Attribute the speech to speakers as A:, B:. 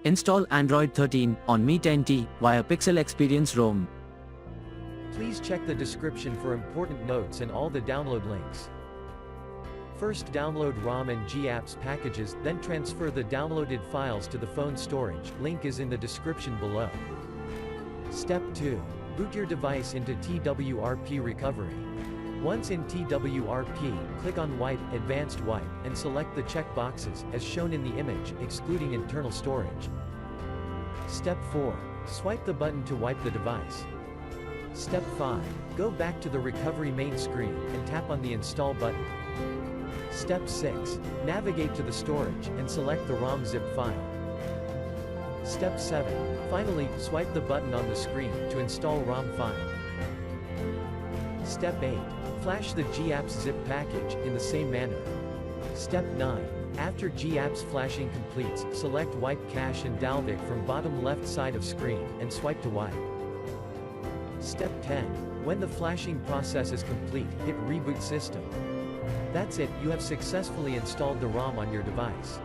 A: Install Android 13 on Mi 10T via Pixel Experience ROM.
B: Please check the description for important notes and all the download links. First download ROM and GApps packages, then transfer the downloaded files to the phone storage, link is in the description below. Step 2. Boot your device into TWRP recovery. Once in TWRP, click on Wipe, Advanced Wipe, and select the check boxes, as shown in the image, excluding internal storage. Step 4. Swipe the button to wipe the device. Step 5. Go back to the recovery main screen, and tap on the Install button. Step 6. Navigate to the storage, and select the ROM zip file. Step 7. Finally, swipe the button on the screen to install ROM file. Step 8. Flash the GApps zip package, in the same manner. Step 9. After GApps flashing completes, select Wipe Cache and Dalvik from bottom left side of screen, and swipe to wipe. Step 10. When the flashing process is complete, hit Reboot System. That's it, you have successfully installed the ROM on your device.